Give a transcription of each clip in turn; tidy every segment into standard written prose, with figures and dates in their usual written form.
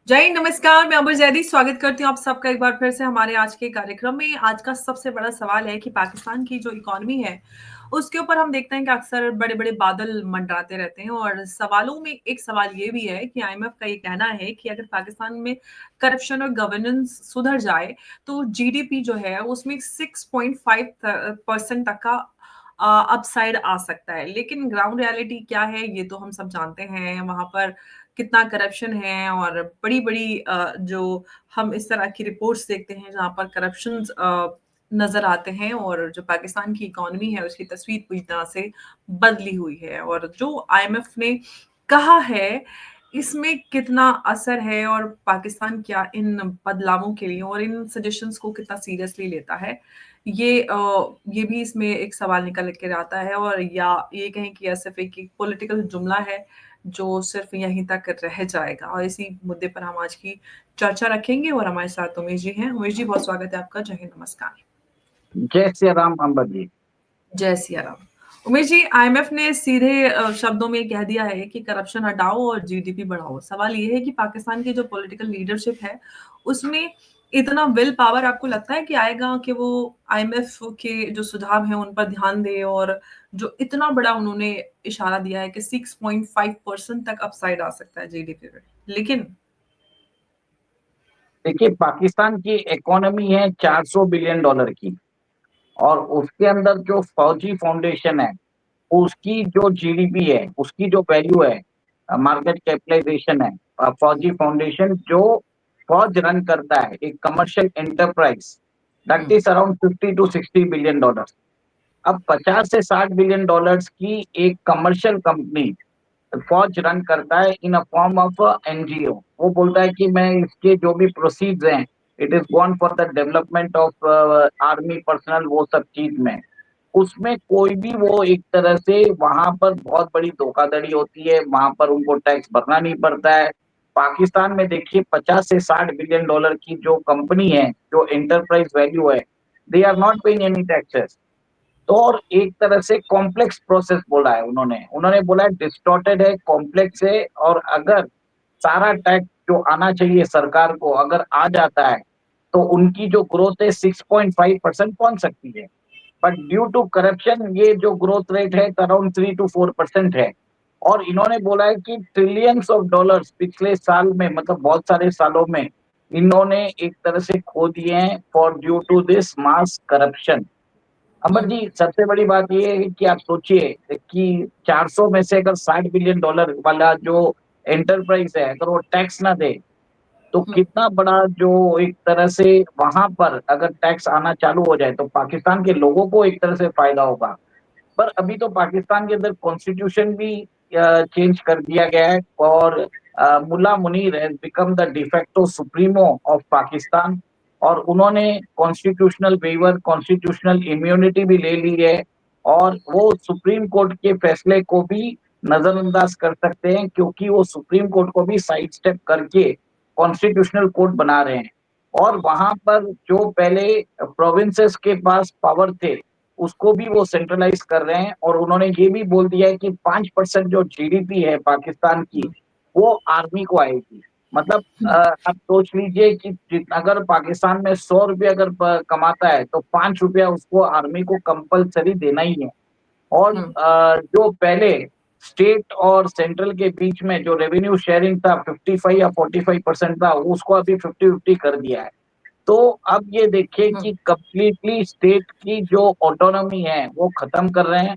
जय नमस्कार, मैं अमर जैदी स्वागत करती हूँ आप सबका एक बार फिर से हमारे आज के कार्यक्रम में। आज का सबसे बड़ा सवाल है कि पाकिस्तान की जो इकोनॉमी है, उसके ऊपर हम देखते हैं कि अक्सर बड़े-बड़े बादल मंडराते रहते हैं और सवालों में एक सवाल ये भी है कि आईएमएफ का ये कहना है कि अगर पाकिस्तान में करप्शन और गवर्नेंस सुधर जाए, तो जीडीपी जो है उसमें 6.5 परसेंट तक का अपसाइड आ सकता है। लेकिन ग्राउंड रियलिटी क्या है, ये तो हम सब जानते हैं। वहाँ पर कितना करप्शन है और बड़ी-बड़ी जो हम इस तरह की रिपोर्ट्स देखते हैं जहाँ पर करप्शंस नज़र आते हैं और जो पाकिस्तान की इकोनॉमी है उसकी तस्वीर पूरी तरह से बदली हुई है और जो आईएमएफ ने कहा है, इसमें कितना असर है और पाकिस्तान क्या इन बदलावों के लिए और इन सजेशंस को कितना सीरियसली लेता है, ये भी इसमें एक सवाल निकल के आता है और या ये कहें कि या सिर्फ़ एक पॉलिटिकल जुमला है जो सिर्फ यहीं तक रह जाएगा और इसी मुद्दे पर हम आज की चर्चा रखेंगे और हमारे साथ उमेश जी हैं। उमेश जी बहुत स्वागत है आपका। जय हिंद, नमस्कार। जय श्री राम अंबर जी। जय सिया राम। उमेश जी, आईएमएफ ने सीधे शब्दों में कह दिया है कि करप्शन हटाओ और जीडीपी बढ़ाओ। सवाल ये है कि पाकिस्तान की जो पॉलिटिकल लीडरशिप है, उसमें इतना विल पावर आपको लगता है कि आएगा कि वो आईएमएफ के जो सुझाव हैं उन पर ध्यान दे और जो इतना बड़ा उन्होंने इशारा दिया है कि 6.5% तक अपसाइड आ सकता है जीडीपी में। लेकिन देखिए, पाकिस्तान की इकोनॉमी है $400 बिलियन की। और उसके अंदर जो फौजी फाउंडेशन है, उसकी जो जीडीपी है, उसकी जो वैल्यू है, मार्केट कैपिटलाइजेशन है, फौजी फाउंडेशन जो फौज रन करता है, एक commercial enterprise, that hmm, is around $50 to $60 billion. अब $50 से $60 बिलियन की एक कमर्शियल कंपनी फौज रन करता है इन अ फॉर्म ऑफ एनजीओ। वो बोलता है कि मैं इसके जो भी प्रोसीड्स हैं, it is gone for the development of army personnel, वो सब चीज में उसमें कोई भी वो एक तरह से वहां पर बहुत बड़ी धोखाधड़ी होती है, वहां पर उनको टैक्स भरना नहीं पड़ता है। पाकिस्तान में देखिए, 50 से 60 बिलियन डॉलर की जो कंपनी है, जो एंटरप्राइज वैल्यू है, they are not paying any taxes. तो और एक तरह से कॉम्प्लेक्स प्रोसेस बोला है उन्होंने उन्होंने बोला है डिस्टॉर्टेड है, कॉम्प्लेक्स है, और अगर सारा टैक्स जो आना चाहिए सरकार को अगर आ जाता है, तो उनकी जो ग्रोथ है 6.5% पहुंच सकती है। बट ड्यू टू करप्शन ये जो ग्रोथ रेट है अराउंड 3 to 4% है। और इन्होंने बोला है कि ट्रिलियंस ऑफ डॉलर्स पिछले साल में, मतलब बहुत सारे सालों में, इन्होंने एक तरह से खो दिए हैं for due to this mass corruption. हुँ, अमर जी, सबसे बड़ी बात ये है कि आप सोचिए कि 400 में से अगर $60 बिलियन वाला जो एंटरप्राइज है, अगर वो टैक्स ना दे, तो हुँ, कितना बड़ा जो एक तरह से वहां पर अगर टैक्स आना चालू हो जाए, तो पाकिस्तान के लोगों को एक तरह से फायदा होगा। पर अभी तो पाकिस्तान के अंदर कॉन्स्टिट्यूशन भी चेंज कर दिया गया है, और मुल्ला Munir has become the de facto supremo of Pakistan. और उन्होंने कॉन्स्टिट्यूशनल वेवर, कॉन्स्टिट्यूशनल इम्यूनिटी भी ले ली है, और वो सुप्रीम कोर्ट के फैसले को भी नजरअंदाज कर सकते हैं, क्योंकि वो सुप्रीम कोर्ट को भी साइड स्टेप करके कॉन्स्टिट्यूशनल कोर्ट बना रहे हैं। और वहां पर जो पहले प्रोविंसेस के पास पावर थे, उसको भी वो सेंट्रलाइज कर रहे हैं। और उन्होंने ये भी बोल दिया है कि 5% जो जीडीपी है पाकिस्तान की, हुँ, वो आर्मी को आएगी। मतलब हुँ, आप सोच लीजिए कि अगर पाकिस्तान में 100 रुपये अगर कमाता है, तो 5 रुपया उसको आर्मी को कंपलसरी देना ही है। और हुँ, जो पहले स्टेट और सेंट्रल के बीच में जो रेवेन्यू शेयरिंग था, 55 या 45% था, उसको अभी 50-50 कर दिया है। तो अब ये देखिए हुँ, कि कंप्लीटली स्टेट की जो ऑटोनॉमी है वो खत्म कर रहे हैं।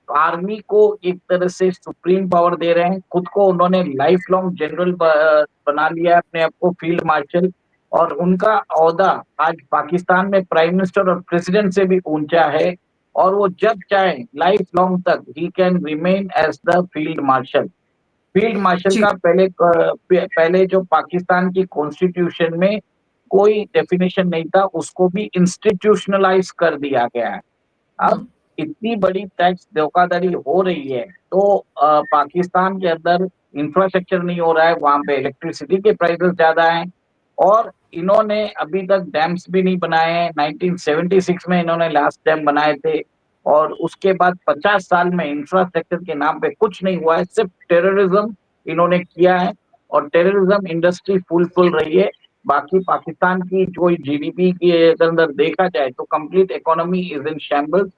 आर्मी को एक तरह से सुप्रीम पावर दे रहे हैं, खुद को उन्होंने लाइफ लॉन्ग जनरल बना लिया है, अपने आप को फील्ड मार्शल। और उनका ओहदा आज पाकिस्तान में प्राइम मिनिस्टर और प्रेसिडेंट से भी ऊंचा है। और वो जब चाहे लाइफ लॉन्ग तक he can remain as the field marshal. Field marshal ji, का पहले जो पाकिस्तान की कॉन्स्टिट्यूशन में कोई डेफिनेशन नहीं था, उसको भी इंस्टीट्यूशनलाइज कर दिया गया है। हुँ, अब इतनी बड़ी टैक्स धोखाधड़ी हो रही है, तो पाकिस्तान के अंदर इंफ्रास्ट्रक्चर नहीं हो रहा है, वहां पे इलेक्ट्रिसिटी के प्राइसेस ज्यादा हैं। और इन्होंने अभी तक डैम्स भी नहीं बनाए हैं। 1976 में इन्होंने लास्ट डैम बनाए थे, और उसके बाद 50 साल में इंफ्रास्ट्रक्चर के नाम पे कुछ नहीं हुआ है, सिर्फ टेररिज्म इन्होंने किया है। और टेररिज्म इंडस्ट्री फुल रही है। बाकी पाकिस्तान की जो जीडीपी के अंदर देखा जाए तो complete economy is in shambles.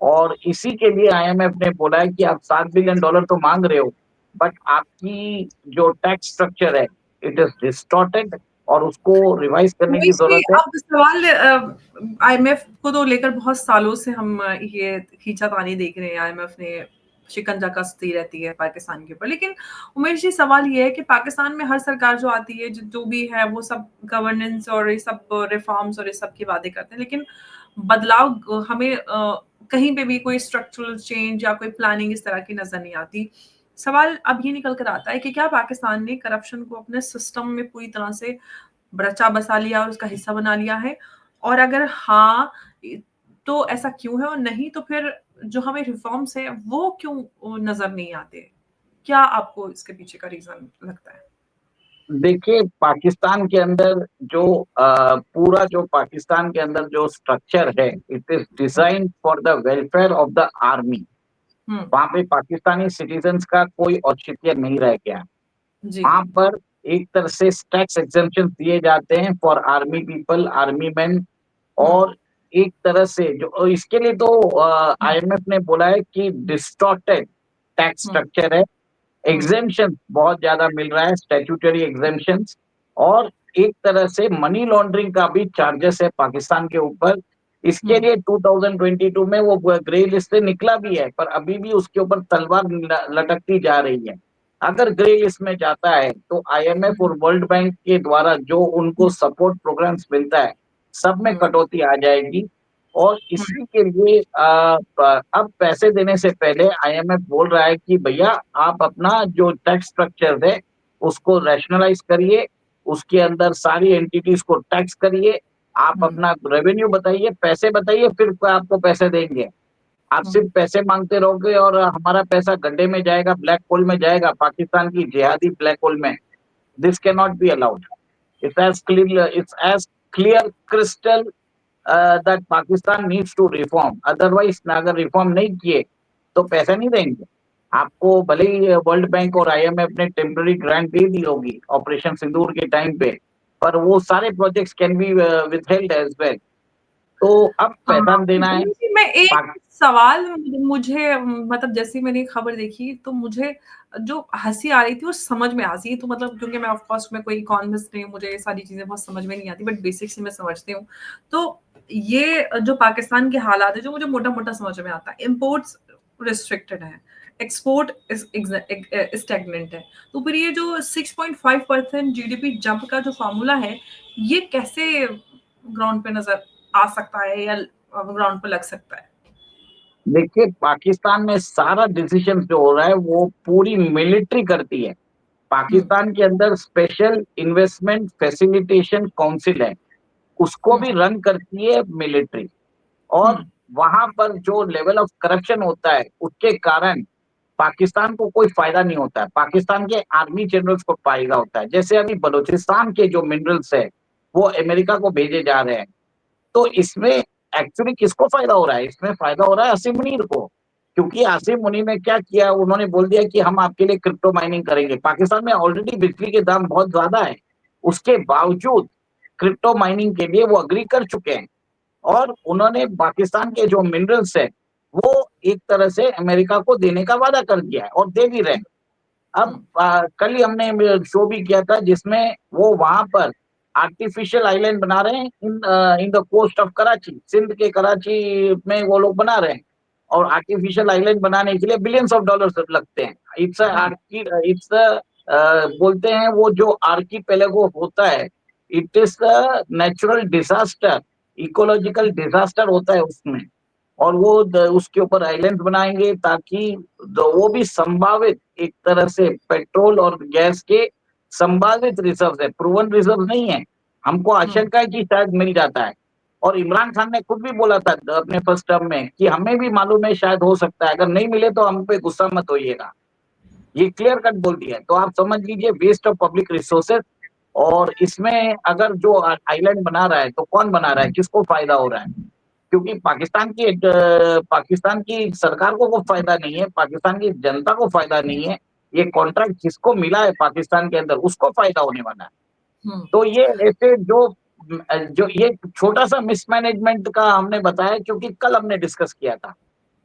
और इसी के लिए आईएमएफ ने बोला है कि आप $7 बिलियन तो मांग रहे हो, बट आपकी जो टैक्स स्ट्रक्चर है इट इज डिस्टॉर्टेड और उसको रिवाइज करने की मोहिशी, जरूरत है। अब सवाल आईएमएफ को तो लेकर बहुत सालों से हम ये खींचातानी देख रहे हैं, आईएमएफ ने शिकंजा कसती रहती है पाकिस्तान के ऊपर। लेकिन उमेश जी, सवाल ये है कि पाकिस्तान में हर सरकार जो आती है, जो भी है, वो सब गवर्नेंस और ये सब रिफॉर्म्स और ये सब की बातें करते हैं, लेकिन बदलाव हमें कहीं पे भी कोई स्ट्रक्चरल चेंज या कोई प्लानिंग इस तरह की नजर नहीं आती। सवाल अब ये निकल कर आता है कि क्या पाकिस्तान ने करप्शन को अपने सिस्टम में पूरी तरह से बचा बसा लिया और उसका हिस्सा बना लिया है, और अगर हाँ तो ऐसा क्यों है, और नहीं तो फिर जो हमें रिफॉर्म्स है वो क्यों नजर नहीं आते? क्या आपको इसके पीछे का रीजन लगता है? देखिए, पाकिस्तान के अंदर जो पूरा जो पाकिस्तान के अंदर जो स्ट्रक्चर है it is design for the welfare of the army. Hmm. वहां पे पाकिस्तानी सिटीजन्स का कोई औचित्य नहीं रह गया। जी। वहां पर एक तरह से टैक्स एग्जेम्पशन दिए जाते हैं for army people, army man. Hmm. और एक तरह से जो और इसके लिए तो हम्म। आईएमएफ ने बोला है कि डिस्टॉर्टेड टैक्स हम्म। स्ट्रक्चर है। हम्म। एग्जेम्पशन बहुत ज्यादा मिल रहा है, स्टैट्यूटरी एग्जेम्पशन। और एक तरह से मनी लॉन्ड्रिंग का भी चार्जेस है पाकिस्तान के ऊपर। इसके हम्म। लिए 2022 में वो ग्रे लिस्ट से निकला भी है, पर अभी भी उसके ऊपर तलवार लटकती जा रही है। अगर ग्रे लिस्ट में जाता है तो आईएमएफ और वर्ल्ड बैंक के द्वारा जो उनको सपोर्ट प्रोग्राम्स मिलता है सब में हम्म। कटौती आ जाएगी। और हम्म। इसी के लिए अब पैसे देने से पहले आईएमएफ बोल रहा है कि भैया आप अपना जो टैक्स स्ट्रक्चर है उसको रैशनलाइज करिए, उसके अंदर सारी एंटिटीज को टैक्स करिए, आप हम्म। अपना रेवेन्यू बताइए, पैसे बताइए, फिर आपको पैसे देंगे। आप हम्म। सिर्फ पैसे मांगते रहोगे और हमारा पैसा गड्ढे में जाएगा, ब्लैक होल में जाएगा, पाकिस्तान की जिहादी ब्लैक होल में। This can not be allowed. It's as clear crystal that Pakistan needs to reform. Otherwise अगर रिफॉर्म नहीं किए तो पैसा नहीं देंगे आपको। भले ही वर्ल्ड बैंक और आईएमएफ ने टेम्पररी ग्रांट दे दी होगी ऑपरेशन सिंदूर के टाइम पे, पर वो सारे projects can be withheld as well. तो अब पैसा देना है। जी, मैं एक पाक- सवाल, मुझे मतलब जैसे ही मैंने ये खबर देखी तो मुझे जो हँसी आ रही थी वो समझ में आ रही, तो मतलब क्योंकि मैं ऑफ कोर्स मैं कोई इकोनॉमिस्ट नहीं हूँ, मुझे ये सारी चीज़ें बहुत समझ में नहीं आती, बट बेसिक से मैं समझती हूँ। तो ये जो पाकिस्तान के हालात है, जो मुझे मोटा-मोटा समझ में आता है, इम्पोर्ट्स रिस्ट्रिक्टेड है, एक्सपोर्ट स्टैग्नेंट है। तो फिर ये जो 6.5% जीडीपी जंप का जो फॉर्मूला है, ये कैसे ग्राउंड पे नज़र आ सकता है या ग्राउंड पे लग सकता है? देखिए, पाकिस्तान में सारा डिसीजन जो हो रहा है वो पूरी मिलिट्री करती है। हुँ। पाकिस्तान के अंदर स्पेशल इन्वेस्टमेंट फैसिलिटेशन काउंसिल है, उसको हुँ। भी रन करती है मिलिट्री। हुँ। और वहां पर जो लेवल ऑफ करप्शन होता है उसके कारण पाकिस्तान को कोई फायदा नहीं होता है, पाकिस्तान के आर्मी जनरल्स को फायदा होता है। जैसे अभी बलूचिस्तान के जो मिनरल्स है वो अमेरिका को भेजे जा रहे हैं। तो इसमें एक्चुअली किसको फायदा हो रहा है? इसमें फायदा हो रहा है आसिम मुनीर को। क्योंकि आसिम मुनीर ने क्या किया, उन्होंने बोल दिया कि हम आपके लिए क्रिप्टो माइनिंग करेंगे। पाकिस्तान में ऑलरेडी बिजली के दाम बहुत ज्यादा है, उसके बावजूद क्रिप्टो माइनिंग के लिए वो अग्री कर चुके हैं। और उन्होंने पाकिस्तान के जो मिनरल्स है वो एक तरह से अमेरिका को देने का वादा कर दिया है और दे भी रहे हैं। हुँ। अब कल ही हमने शो भी किया था जिसमें वो वहां पर आर्टिफिशियल आइलैंड बना रहे हैं in the coast of Karachi, Sindh के कराची में वो लोग बना रहे हैं। और आर्टिफिशियल आइलैंड बनाने के लिए बिलियंस ऑफ डॉलर्स लगते हैं। इट्स बोलते हैं वो जो आर्कीपेलागो होता है, it is natural disaster, ecological disaster होता है उसमें। और वो उसके ऊपर आइलैंड बनाएंगे ताकि वो भी संभावित एक तरह से पेट्रोल और गैस के संभावित रिजर्व है, प्रूवन रिजर्व नहीं है। हमको हुँ। आशंका है कि शायद मिल जाता है। और इमरान खान ने खुद भी बोला था अपने फर्स्ट टर्म में कि हमें भी मालूम है शायद हो सकता है, अगर नहीं मिले तो हम पे गुस्सा मत होइएगा। ये क्लियर कट बोल दिया है। तो आप समझ लीजिए वेस्ट ऑफ पब्लिक रिसोर्सेज। और इसमें अगर जो आइलैंड बना रहा है तो कौन बना रहा है, किसको फायदा हो रहा है? क्योंकि पाकिस्तान की सरकार को फायदा नहीं है, पाकिस्तान की जनता को फायदा नहीं है। ये कॉन्ट्रैक्ट जिसको मिला है पाकिस्तान के अंदर उसको फायदा होने वाला है। तो ये ऐसे जो ये छोटा सा मिसमैनेजमेंट का हमने बताया क्योंकि कल हमने डिस्कस किया था,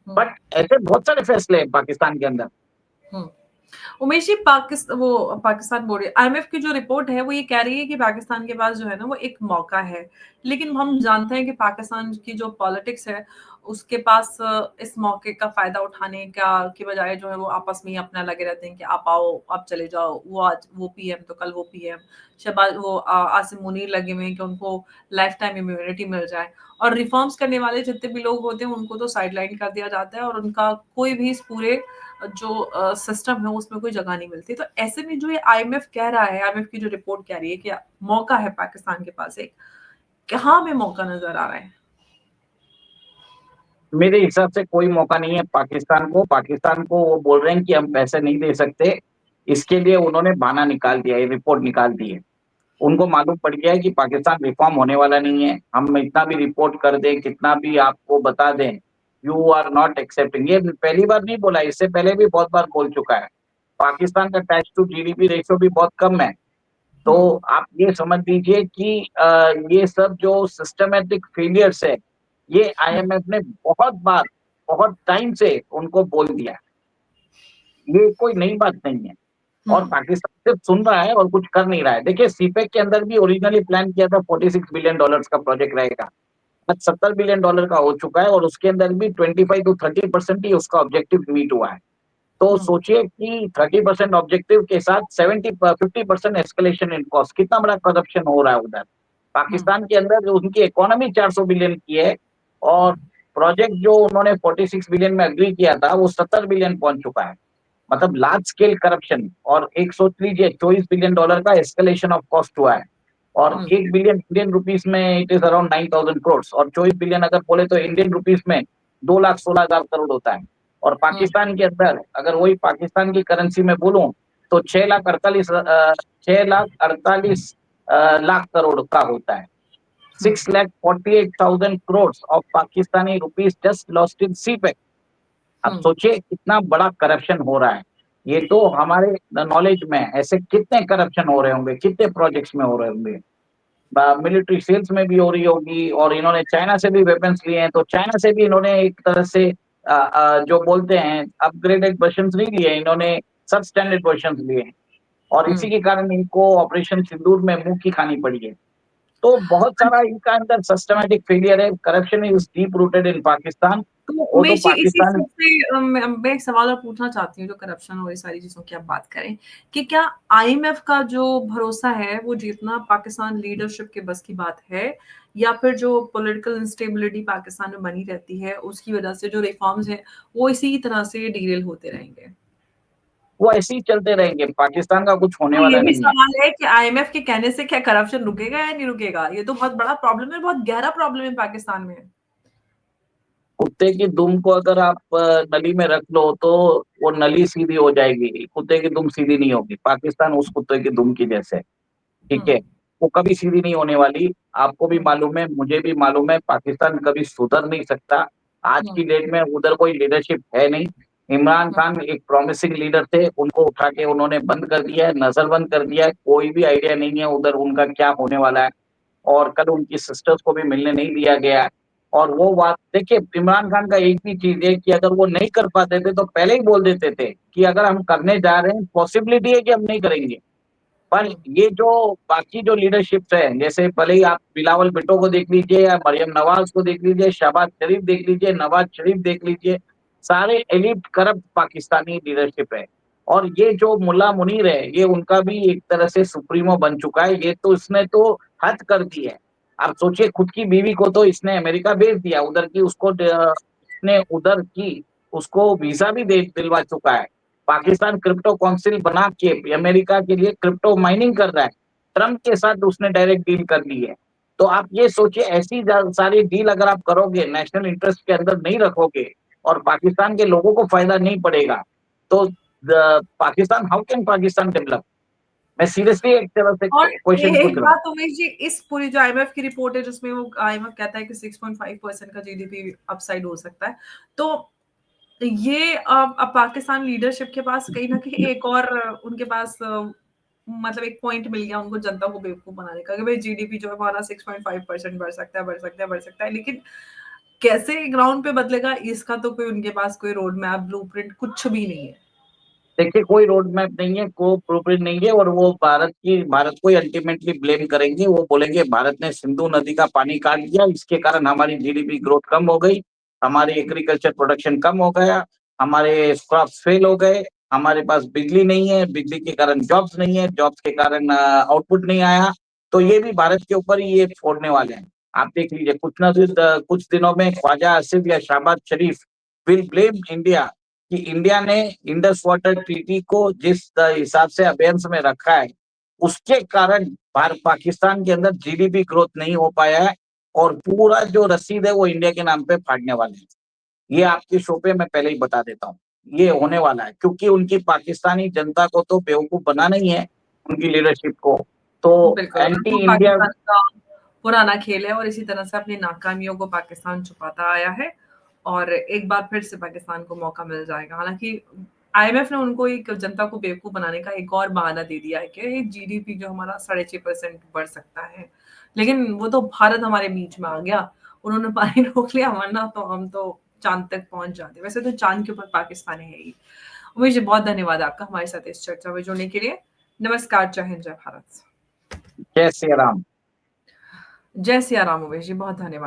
बट ऐसे बहुत सारे फैसले हैं पाकिस्तान के अंदर। उमेश जी, पाकिस्तान बोल रही आईएमएफ की जो रिपोर्ट है वो ये कह रही है कि पाकिस्तान के पास जो है ना वो एक मौका है, लेकिन हम जानते हैं कि पाकिस्तान की जो पॉलिटिक्स है उसके पास इस मौके का फायदा उठाने का की बजाय जो है वो आपस में ही अपना लगे रहते हैं कि आप आओ आप चले जाओ, वो आज वो पीएम तो कल वो पीएम, शहबाज वो आसिम मुनीर लगे हुए हैं कि उनको लाइफ टाइम इम्यूनिटी मिल जाए, और रिफॉर्म्स करने वाले जितने भी लोग होते हैं उनको तो साइडलाइन कर दिया जाता है और उनका कोई भी इस पूरे जो सिस्टम है उसमें कोई जगह नहीं मिलती। तो ऐसे में जो ये आईएमएफ कह रहा है, आईएमएफ की जो रिपोर्ट कह रही है कि मौका है पाकिस्तान के पास एक, कहाँ में मौका नजर आ रहा है? मेरे हिसाब से कोई मौका नहीं है पाकिस्तान को वो बोल रहे हैं कि हम पैसे नहीं दे सकते, इसके लिए उन्होंने बहाना निकाल दिया है, रिपोर्ट निकाल दी है। उनको मालूम पड़ गया है कि पाकिस्तान रिफॉर्म होने वाला नहीं है, हम इतना भी रिपोर्ट कर दें, कितना भी आपको बता दें, यू आर नॉट एक्सेप्टिंग। ये पहली बार नहीं बोला, इससे पहले भी बहुत बार बोल चुका है। पाकिस्तान का टैक्स टू जीडीपी रेशियो भी बहुत कम है। तो आप ये समझ लीजिए कि ये सब जो सिस्टमेटिक फेलियर्स है, ये आईएमएफ ने बहुत बार, बहुत टाइम से उनको बोल दिया है। ये कोई नई बात नहीं है और पाकिस्तान सिर्फ सुन रहा है और कुछ कर नहीं रहा है। देखिए सीपेक के अंदर भी ओरिजिनली प्लान किया था $46 बिलियन का प्रोजेक्ट रहेगा, आज $70 बिलियन का हो चुका है और उसके अंदर भी 25 to 30% ही उसका ऑब्जेक्टिव मीट हुआ है। तो सोचिए कि 30% ऑब्जेक्टिव के साथ 50% एस्केलेशन इन कॉस्ट, कितना बड़ा करप्शन हो रहा है उधर। पाकिस्तान के अंदर जो उनकी इकोनॉमी 400 बिलियन की है और प्रोजेक्ट जो उन्होंने 46 बिलियन में अग्री किया था वो 70 बिलियन पहुंच चुका है। मतलब लार्ज स्केल करप्शन, और एक सोच लीजिए $24 बिलियन का एस्केलेशन ऑफ कॉस्ट हुआ है और 1 बिलियन इंडियन रुपीस में इट इज अराउंड 9,000 करोड़, और 24 बिलियन अगर बोले तो इंडियन रुपीस में 2,16,000 करोड़ होता है। और पाकिस्तान के अंदर अगर वही पाकिस्तान की करेंसी में बोलूं तो 6,48 लाख करोड़ का होता है। 6,48,000 crore of Pakistani rupees just lost in CPEC. अब सोचिए कितना बड़ा करप्शन हो रहा है। ये तो हमारे नॉलेज में ऐसे कितने करप्शन हो रहे होंगे, कितने प्रोजेक्ट्स में हो रहे होंगे, मिलिट्री सेल्स में भी हो रही होगी। और इन्होंने चाइना से भी वेपन्स लिए हैं, तो चाइना से भी इन्होंने एक तरह से जो बोलते हैं अपग्रेडेड वर्जन नहीं लिए, इन्होंने सब स्टैंडर्ड वर्जन लिए हैं और इसी के कारण इनको ऑपरेशन सिंदूर में मुंह की खानी पड़ी है। तो बहुत सारा इनका अंदर सिस्टमैटिक फेलियर है, corruption is deep rooted in Pakistan. तो वो तो उमेश जी, इसी पाकिस्तान। चीज से मैं एक सवाल और पूछना चाहती हूँ, जो करप्शन और ये सारी चीजों की आप बात करें कि क्या आईएमएफ का जो भरोसा है वो जीतना पाकिस्तान लीडरशिप के बस की बात है, या फिर जो पॉलिटिकल इंस्टेबिलिटी पाकिस्तान में बनी रहती है उसकी वजह से जो रिफॉर्म्स हैं वो इसी तरह से डीरेल होते रहेंगे? वो ऐसे ही चलते रहेंगे, पाकिस्तान का कुछ होने तो ये वाला भी नहीं है। सवाल है कि आईएमएफ के कहने से क्या करप्शन रुकेगा या नहीं रुकेगा? ये तो बहुत बड़ा प्रॉब्लम है, बहुत गहरा प्रॉब्लम है पाकिस्तान में। कुत्ते की दुम को अगर आप नली में रख लो तो वो नली सीधी हो जाएगी, कुत्ते की दुम सीधी नहीं होगी। पाकिस्तान उस कुत्ते की दुम की जैसे, ठीक है, वो कभी सीधी नहीं होने वाली। आपको भी मालूम है, मुझे भी मालूम है, पाकिस्तान कभी सुधर नहीं सकता। आज की डेट में उधर कोई लीडरशिप है नहीं। इमरान खान एक प्रॉमिसिंग लीडर थे, उनको उठा के उन्होंने बंद कर दिया है, नजरबंद कर दिया है। कोई भी आइडिया नहीं है उधर उनका क्या होने वाला है। और कल उनकी सिस्टर्स को भी मिलने नहीं दिया गया है। और वो बात देखिए, इमरान खान का एक ही चीज है कि अगर वो नहीं कर पाते थे तो पहले ही बोल देते थे कि अगर हम करने जा रहे हैं पॉसिबिलिटी है कि हम नहीं करेंगे। पर ये जो बाकी जो लीडरशिप है, जैसे भले ही आप बिलावल भुट्टो को देख लीजिए या मरियम नवाज को देख लीजिए, शहबाज शरीफ देख लीजिए, नवाज शरीफ देख लीजिए, सारे एलिट करप्ट पाकिस्तानी लीडरशिप है। और ये जो मुल्ला मुनीर है, ये उनका भी एक तरह से सुप्रीमो बन चुका है। ये तो इसने तो हद कर दी है। आप सोचिए, खुद की बीवी को तो इसने अमेरिका भेज दिया, उधर की उसको इसने उधर की उसको वीजा भी दे दिलवा चुका है। पाकिस्तान क्रिप्टो काउंसिल बना के अमेरिका के लिए क्रिप्टो माइनिंग कर रहा है। ट्रम्प के साथ उसने डायरेक्ट डील कर ली है। तो आप ये सोचिए, ऐसी सारी डील अगर आप करोगे, नेशनल इंटरेस्ट के अंदर नहीं रखोगे और पाकिस्तान के लोगों को फायदा नहीं पड़ेगा, तो Pakistan, how can Pakistan develop? मैं सीरियसली एक तरह से और क्वेश्चन पूछ एक रहा हूँ। बात उमेश जी, इस पूरी जो आईएमएफ की रिपोर्ट है जिसमें वो आईएमएफ कहता है कि 6.5% का जीडीपी अपसाइड हो सकता है, तो ये अब पाकिस्तान लीडरशिप के पास कहीं न कहीं एक और उनके पास मतलब एक पॉइंट मिल गया उनको जनता को बेवकूफ़ बनाने का कि भाई जीडीपी जो है हमारा 6.5% बढ़ सकता है, बढ़ सकता है, बढ़ सकता है। लेकिन कैसे ग्राउंड पे बदलेगा इसका तो कोई उनके पास कोई रोड मैप, ब्लूप्रिंट कुछ भी नहीं है। देखिए कोई रोड मैप नहीं है, कोई ब्लूप्रिंट नहीं है, और वो भारत को ही अल्टीमेटली ब्लेम करेंगे। वो बोलेंगे भारत ने सिंधु नदी का पानी काट दिया, इसके कारण हमारी जीडीपी ग्रोथ कम हो गई, हमारी एग्रीकल्चर प्रोडक्शन कम हो गया, हमारे क्रॉप्स फेल हो गए, हमारे पास बिजली नहीं है, बिजली के कारण जॉब्स नहीं है, जॉब्स के कारण आउटपुट नहीं आया। तो ये भी भारत के ऊपर ही ये फोड़ने वाले हैं। आप देख लीजिए कुछ दिनों में ख्वाजा आसिफ या शहबाज शरीफ विल ब्लेम इंडिया कि इंडिया ने इंडस वाटर ट्रीटी को जिस हिसाब से अबेयंस में रखा है, उसके कारण भारत पाकिस्तान के अंदर जीडीपी ग्रोथ नहीं हो पाया है, और पूरा जो रसीद है वो इंडिया के नाम पे फाड़ने वाले हैं। ये आपके शो पे मैं पहले ही बता देता हूँ, ये होने वाला है, क्योंकि उनकी पाकिस्तानी जनता को तो बेवकूफ बनाना ही है, उनकी लीडरशिप को। तो बिल्कुल, और एंटी वो इंडिया पाकिस्तान का पुराना खेल है और इसी तरह से अपनी नाकामियों को पाकिस्तान छुपाता आया है और एक बार फिर से पाकिस्तान को मौका मिल जाएगा। हालाँकि आईएमएफ ने उनको एक जनता को बेवकूफ़ बनाने का एक और बहाना दे दिया है कि जीडीपी जो हमारा 6.5% बढ़ सकता है। लेकिन वो तो भारत हमारे बीच में आ गया, उन्होंने पानी रोक लिया वरना तो हम तो चाँद तक पहुँच जाते। वैसे तो चाँद के ऊपर पाकिस्तान है ही। उमेश जी बहुत धन्यवाद आपका हमारे साथ इस चर्चा में जुड़ने के लिए। नमस्कार, जय हिंद, जय भारत। जय श्री राम। जय सिया राम उमेश जी, बहुत धन्यवाद।